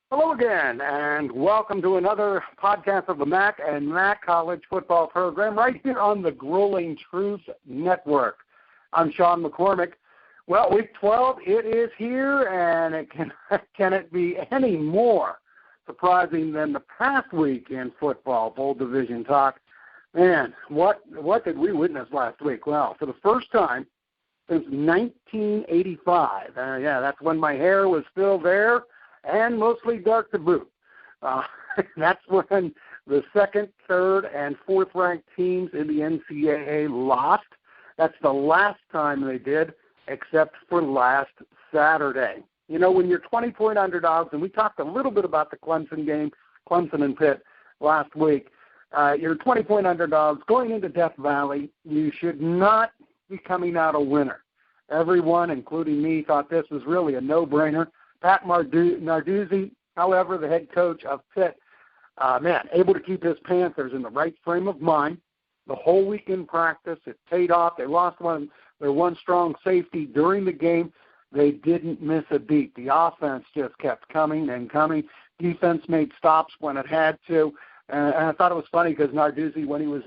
Hello again, and welcome to another podcast of the MAC and MAC College Football Program right here on the Grueling Truth Network. I'm Sean McCormick. Well, Week 12, it is here, and can it be any more surprising than the past week in football, bowl division talk? Man, what did we witness last week? Well, for the first time since 1985, that's when my hair was still there, and mostly dark to boot. That's when the second, third, and fourth-ranked teams in the NCAA lost. That's the last time they did, except for last Saturday. You know, when you're 20-point underdogs, and we talked a little bit about the Clemson game, Clemson and Pitt last week, you're 20-point underdogs going into Death Valley. You should not be coming out a winner. Everyone, including me, thought this was really a no-brainer. Pat Narduzzi, however, the head coach of Pitt, able to keep his Panthers in the right frame of mind the whole week in practice. It paid off. They lost their one strong safety during the game. They didn't miss a beat. The offense just kept coming and coming. Defense made stops when it had to. And I thought it was funny because Narduzzi, when he was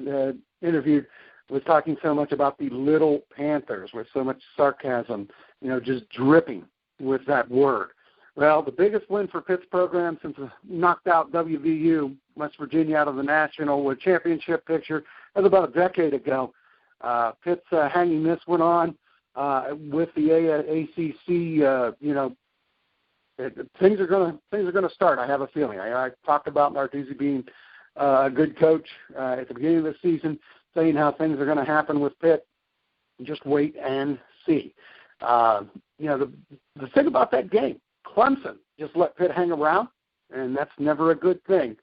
interviewed, was talking so much about the little Panthers with so much sarcasm, just dripping with that word. Well, the biggest win for Pitt's program since it knocked out WVU, West Virginia, out of the national championship picture, that was about a decade ago. Pitt's hanging this one on with the ACC. Things are going to start. I have a feeling. I talked about Narduzzi being a good coach at the beginning of the season, saying how things are going to happen with Pitt. Just wait and see. The thing about that game, Clemson just let Pitt hang around, and that's never a good thing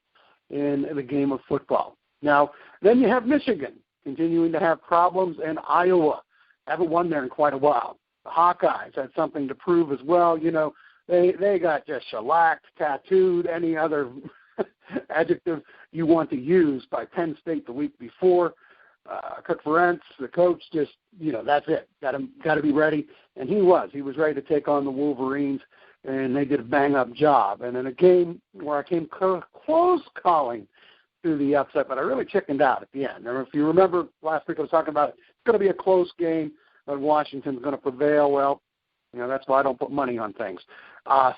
in the game of football. Now, then you have Michigan continuing to have problems, and Iowa haven't won there in quite a while. The Hawkeyes had something to prove as well. They got just shellacked, tattooed, any other adjective you want to use by Penn State the week before. Kirk Ferentz, the coach, just, that's it. Got to be ready. And he was ready to take on the Wolverines, and they did a bang-up job. And in a game where I came close calling through the upset, but I really chickened out at the end. And if you remember last week I was talking about it's going to be a close game, but Washington's going to prevail. Well, that's why I don't put money on things.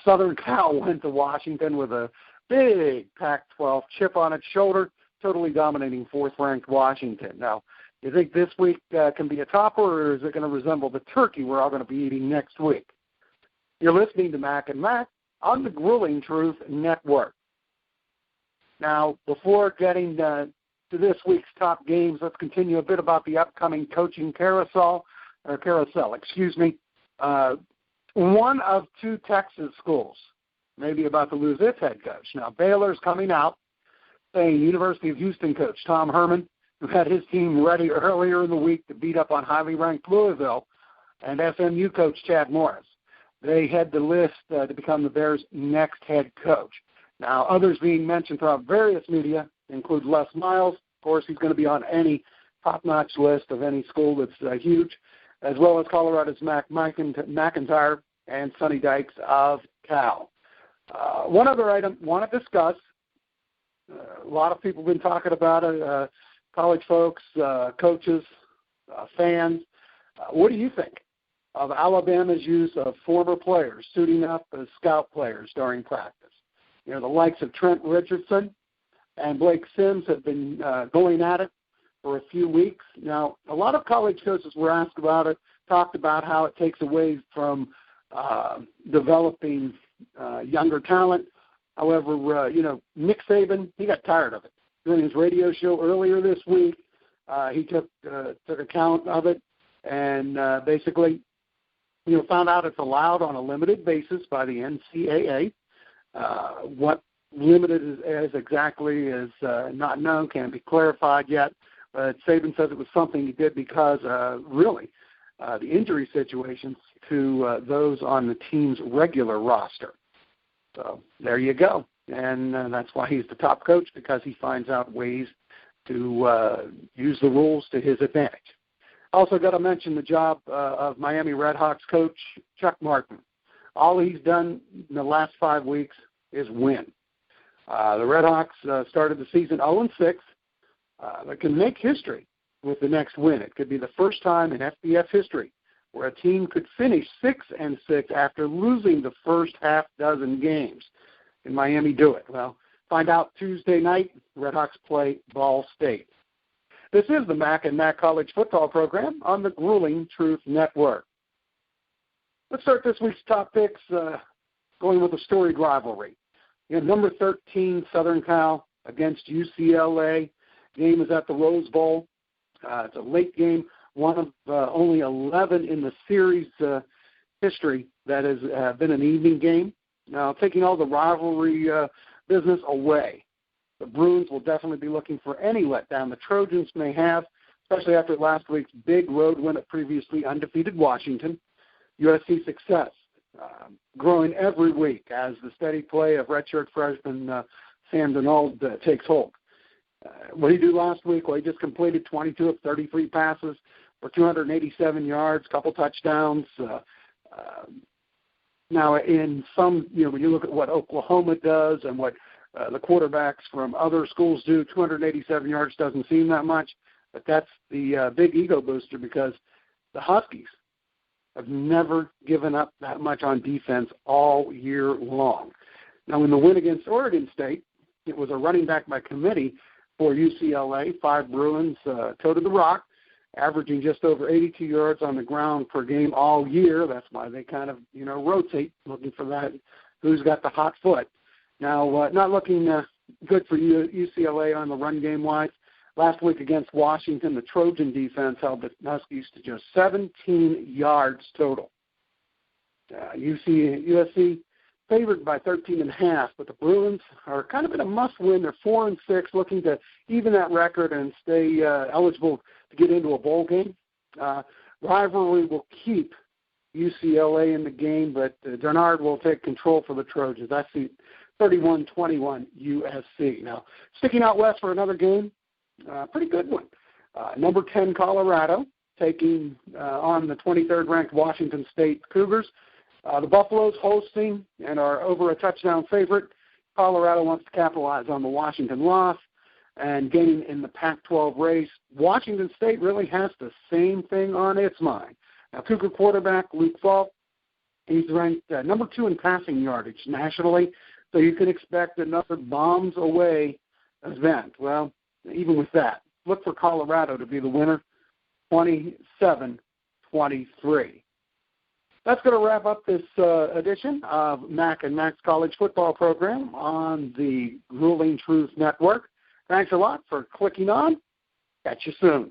Southern Cal went to Washington with a big Pac-12 chip on its shoulder, totally dominating fourth-ranked Washington. Now, you think this week can be a topper, or is it going to resemble the turkey we're all going to be eating next week? You're listening to Mac and Mac on the Grueling Truth Network. Now, before getting to this week's top games, let's continue a bit about the upcoming coaching carousel. One of two Texas schools may be about to lose its head coach. Now, Baylor's coming out saying University of Houston coach Tom Herman, who had his team ready earlier in the week to beat up on highly ranked Louisville, and SMU coach Chad Morris. They head the list to become the Bears' next head coach. Now, others being mentioned throughout various media include Les Miles. Of course, he's going to be on any top-notch list of any school that's huge, as well as Colorado's Mac McIntyre and Sonny Dykes of Cal. One other item I want to discuss. A lot of people have been talking about it, college folks, coaches, fans. What do you think of Alabama's use of former players suiting up as scout players during practice? The likes of Trent Richardson and Blake Sims have been going at it for a few weeks. Now, a lot of college coaches were asked about it, talked about how it takes away from developing younger talent. However, Nick Saban, he got tired of it. During his radio show earlier this week, he took account of it and basically, found out it's allowed on a limited basis by the NCAA. What limited is exactly is not known, can't be clarified yet. But Saban says it was something he did because, the injury situations to those on the team's regular roster. So there you go. And that's why he's the top coach, because he finds out ways to use the rules to his advantage. Also got to mention the job of Miami Redhawks coach Chuck Martin. All he's done in the last 5 weeks, is win. The Red Hawks started the season 0-6. They can make history with the next win. It could be the first time in FBS history where a team could finish 6-6 after losing the first half dozen games. Can Miami do it? Well, find out Tuesday night. Red Hawks play Ball State. This is the Mac and Mac College Football Program on the Grueling Truth Network. Let's start this week's top picks going with a storied rivalry. You have number 13 Southern Cal against UCLA. Game is at the Rose Bowl. It's a late game, one of only 11 in the series history that has been an evening game. Now, taking all the rivalry business away, the Bruins will definitely be looking for any letdown the Trojans may have, especially after last week's big road win at previously undefeated Washington. USC success growing every week as the steady play of redshirt freshman Sam Darnold takes hold. What did he do last week? Well, he just completed 22 of 33 passes for 287 yards, couple touchdowns. Now, in some, when you look at what Oklahoma does and what the quarterbacks from other schools do, 287 yards doesn't seem that much, but that's the big ego booster because the Huskies have never given up that much on defense all year long. Now, in the win against Oregon State, it was a running back by committee for UCLA. 5 Bruins toted the rock, averaging just over 82 yards on the ground per game all year. That's why they kind of, rotate, looking for that, who's got the hot foot. Now, not looking good for UCLA on the run game-wise. Last week against Washington, the Trojan defense held the Huskies to just 17 yards total. USC favored by 13.5, but the Bruins are kind of in a must-win. They're 4-6, looking to even that record and stay eligible to get into a bowl game. Rivalry will keep UCLA in the game, but Darnold will take control for the Trojans. I see 31-21 USC. Now, sticking out west for another game, pretty good one. Number 10 Colorado taking on the 23rd-ranked Washington State Cougars. The Buffaloes hosting and are over a touchdown favorite. Colorado wants to capitalize on the Washington loss and gaining in the Pac-12 race. Washington State really has the same thing on its mind. Now, Cougar quarterback Luke Falk, he's ranked number 2 in passing yardage nationally, so you can expect another bombs away event. Well, even with that, look for Colorado to be the winner, 27-23. That's going to wrap up this edition of Mac and Mac's College Football Program on the Grueling Truth Network. Thanks a lot for clicking on. Catch you soon.